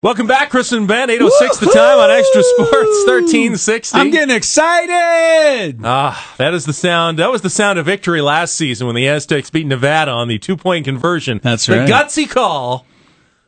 Welcome back, Chris and Ben. 8:06 the time on Extra Sports 1360. I'm getting excited. That is the sound. That was the sound of victory last season when the Aztecs beat Nevada on the 2-point conversion. That's right. The gutsy call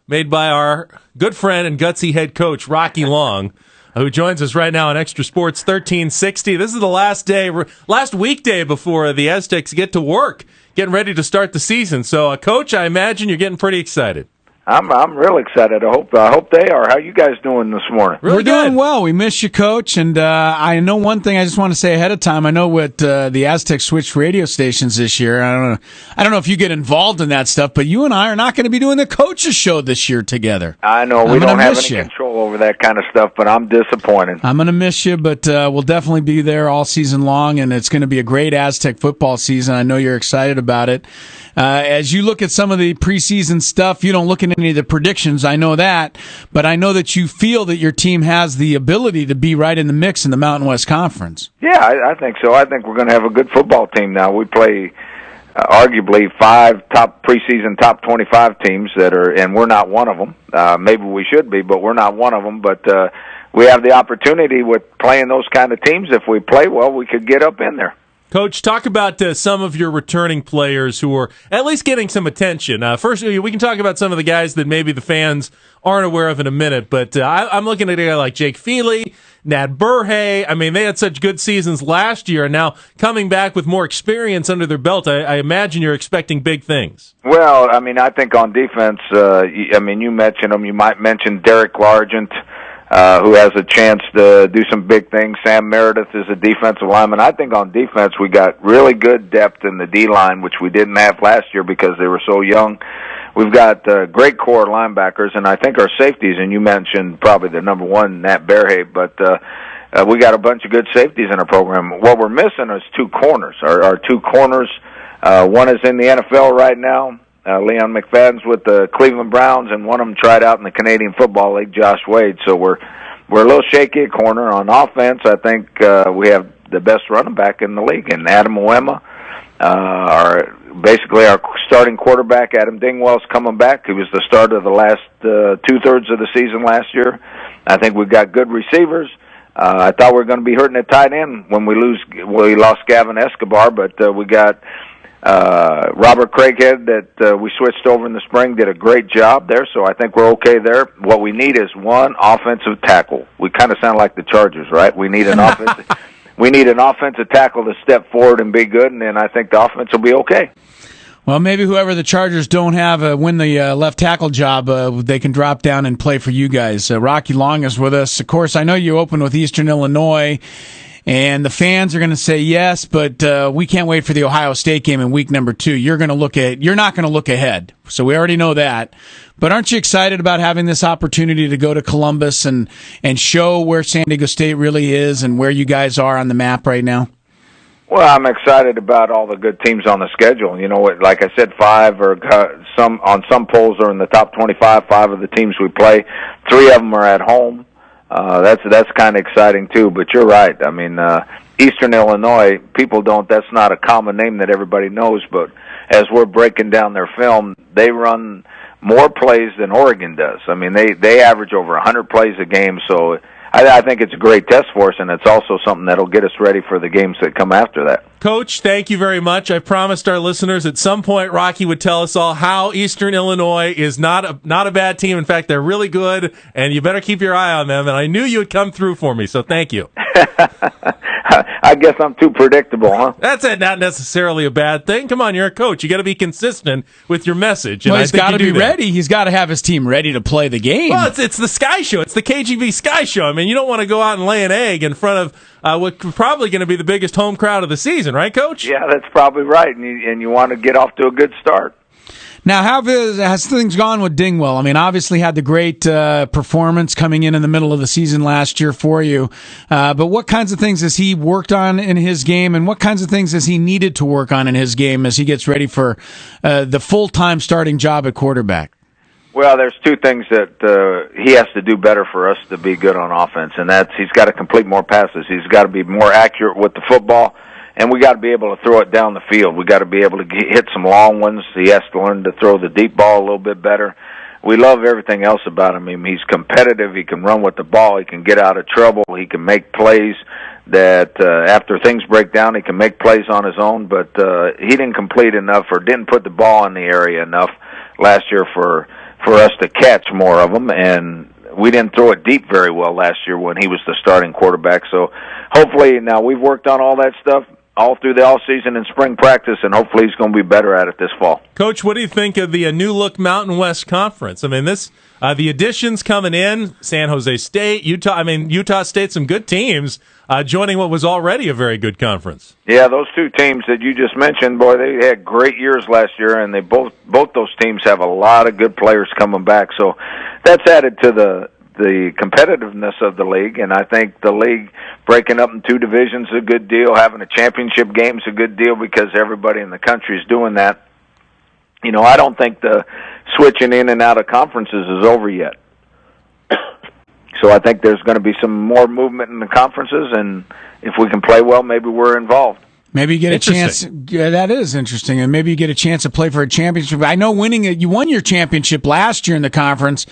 made by our good friend and gutsy head coach, Rocky Long, who joins us right now on Extra Sports 1360. This is the last weekday before the Aztecs get to work, getting ready to start the season. So, Coach, I imagine you're getting pretty excited. I'm real excited. I hope they are. How you guys doing this morning? We're doing well. We miss you, Coach. And I know one thing I just want to say ahead of time. I know what the Aztecs switched radio stations this year. I don't know if you get involved in that stuff, but you and I are not going to be doing the coaches show this year together. I know we don't have any control over that kind of stuff, but I'm disappointed. I'm going to miss you, but we'll definitely be there all season long, and it's going to be a great Aztec football season. I know you're excited about it. As you look at some of the preseason stuff, you don't look at any of the predictions, I know that, but I know that you feel that your team has the ability to be right in the mix in the Mountain West Conference. Yeah, I think so. I think we're going to have a good football team now. We play arguably 5 preseason top 25 teams that are, and we're not one of them. Maybe we should be, but we're not one of them. But we have the opportunity with playing those kind of teams. If we play well, we could get up in there. Coach, talk about some of your returning players who are at least getting some attention. First, we can talk about some of the guys that maybe the fans aren't aware of in a minute, but I'm looking at a guy like Jake Feely, Nad Burhay. I mean, they had such good seasons last year, and now coming back with more experience under their belt, I imagine you're expecting big things. Well, I mean, I think on defense, you mentioned them. You might mention Derek Largent, who has a chance to do some big things. Sam Meredith is a defensive lineman. I think on defense we got really good depth in the D-line, which we didn't have last year because they were so young. We've got great core linebackers, and I think our safeties, and you mentioned probably the number one, Nat Berhe, but we got a bunch of good safeties in our program. What we're missing is 2 corners. Our 2 corners, one is in the NFL right now, Leon McFadden's with the Cleveland Browns, and one of them tried out in the Canadian Football League, Josh Wade. So we're a little shaky at corner. On offense, I think we have the best running back in the league, and Adam Oema, our starting quarterback. Adam Dingwell's coming back. He was the starter of the last 2/3 of the season last year. I think we've got good receivers. I thought we were going to be hurting at tight end when we lost Gavin Escobar, but we got Robert Craighead that we switched over in the spring, did a great job there, so I think we're okay there. What we need is one offensive tackle. We kind of sound like the Chargers, right? We need an offensive tackle to step forward and be good, and then I think the offense will be okay. Well, maybe whoever the Chargers don't have win the left tackle job, they can drop down and play for you guys. Rocky Long is with us. Of course, I know you opened with Eastern Illinois, and the fans are going to say yes, but we can't wait for the Ohio State game in week number 2. You're not going to look ahead, so we already know that. But aren't you excited about having this opportunity to go to Columbus and show where San Diego State really is and where you guys are on the map right now? Well, I'm excited about all the good teams on the schedule. You know, like I said, 5 or on some polls are in the top 25. 5 of the teams we play, 3 of them are at home. That's kind of exciting too. But you're right. I mean, Eastern Illinois, that's not a common name that everybody knows. But as we're breaking down their film, they run more plays than Oregon does. I mean, they average over 100 plays a game. So I think it's a great test for us, and it's also something that'll get us ready for the games that come after that. Coach, thank you very much. I promised our listeners at some point Rocky would tell us all how Eastern Illinois is not a bad team. In fact, they're really good, and you better keep your eye on them. And I knew you would come through for me, so thank you. I guess I'm too predictable, huh? That's not necessarily a bad thing. Come on, you're a coach. You got to be consistent with your message. And he's got to be ready. He's got to have his team ready to play the game. Well, it's the Sky Show. It's the KGB Sky Show. I mean, you don't want to go out and lay an egg in front of what's probably going to be the biggest home crowd of the season, right, Coach? Yeah, that's probably right, and you want to get off to a good start. Now, how has things gone with Dingwell? I mean, obviously had the great performance coming in the middle of the season last year for you. But what kinds of things has he worked on in his game, and what kinds of things has he needed to work on in his game as he gets ready for the full-time starting job at quarterback? Well, there's 2 things that he has to do better for us to be good on offense, and that's he's got to complete more passes. He's got to be more accurate with the football. And we got to be able to throw it down the field. We got to be able to hit some long ones. He has to learn to throw the deep ball a little bit better. we love everything else about him. I mean, he's competitive. He can run with the ball. He can get out of trouble. He can make plays that after things break down, he can make plays on his own. But he didn't complete enough or didn't put the ball in the area enough last year for us to catch more of them. And we didn't throw it deep very well last year when he was the starting quarterback. So hopefully now we've worked on all that stuff all through the offseason and spring practice, and hopefully he's going to be better at it this fall. Coach, what do you think of the new look Mountain West Conference? I mean, the additions coming in, San Jose State, Utah. I mean, Utah State, some good teams joining what was already a very good conference. Yeah, those two teams that you just mentioned, boy, they had great years last year, and they both those teams have a lot of good players coming back. So that's added to the competitiveness of the league, and I think the league breaking up in two divisions is a good deal. Having a championship game is a good deal because everybody in the country is doing that. You know, I don't think the switching in and out of conferences is over yet. So I think there's going to be some more movement in the conferences, and if we can play well, maybe we're involved. Maybe you get a chance. Yeah, that is interesting. And maybe you get a chance to play for a championship. I know you won your championship last year in the conference,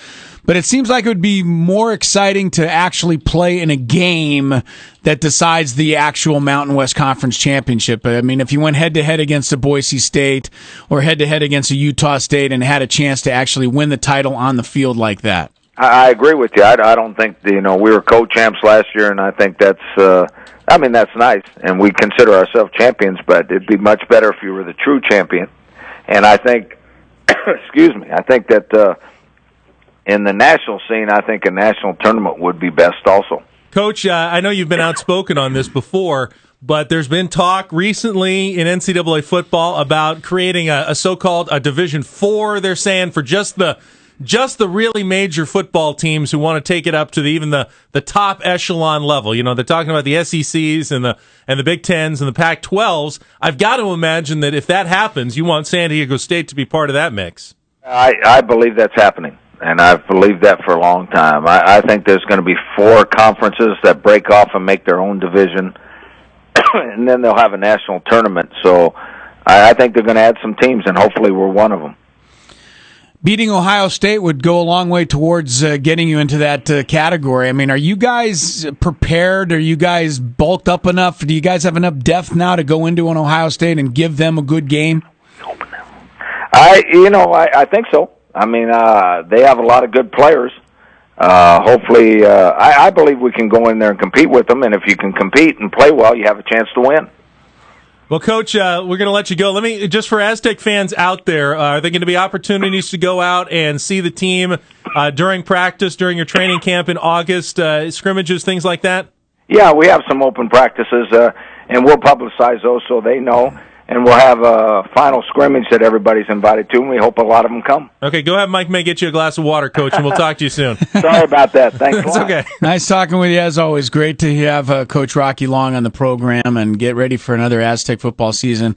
but it seems like it would be more exciting to actually play in a game that decides the actual Mountain West Conference championship. I mean, if you went head-to-head against a Boise State or head-to-head against a Utah State and had a chance to actually win the title on the field like that. I agree with you. I don't think, we were co-champs last year, and I think that's nice, and we consider ourselves champions, but it'd be much better if you were the true champion. And I think, I think that in the national scene, I think a national tournament would be best also. Coach, I know you've been outspoken on this before, but there's been talk recently in NCAA football about creating a so-called a Division IV, they're saying, for just the really major football teams who want to take it up to even the top echelon level. You know, they're talking about the SECs and the Big Tens and the Pac-12s. I've got to imagine that if that happens, you want San Diego State to be part of that mix. I believe that's happening, and I've believed that for a long time. I think there's going to be 4 conferences that break off and make their own division, and then they'll have a national tournament. So I think they're going to add some teams, and hopefully we're one of them. Beating Ohio State would go a long way towards getting you into that category. I mean, are you guys prepared? Are you guys bulked up enough? Do you guys have enough depth now to go into an Ohio State and give them a good game? I think so. I mean, they have a lot of good players. Hopefully, I believe we can go in there and compete with them, and if you can compete and play well, you have a chance to win. Well, Coach, we're going to let you go. Just for Aztec fans out there, are there going to be opportunities to go out and see the team during practice, during your training camp in August, scrimmages, things like that? Yeah, we have some open practices, and we'll publicize those so they know. And we'll have a final scrimmage that everybody's invited to, and we hope a lot of them come. Okay, go have Mike May get you a glass of water, Coach, and we'll talk to you soon. Sorry about that. Thanks a lot. It's okay. Nice talking with you, as always. Great to have Coach Rocky Long on the program, and get ready for another Aztec football season.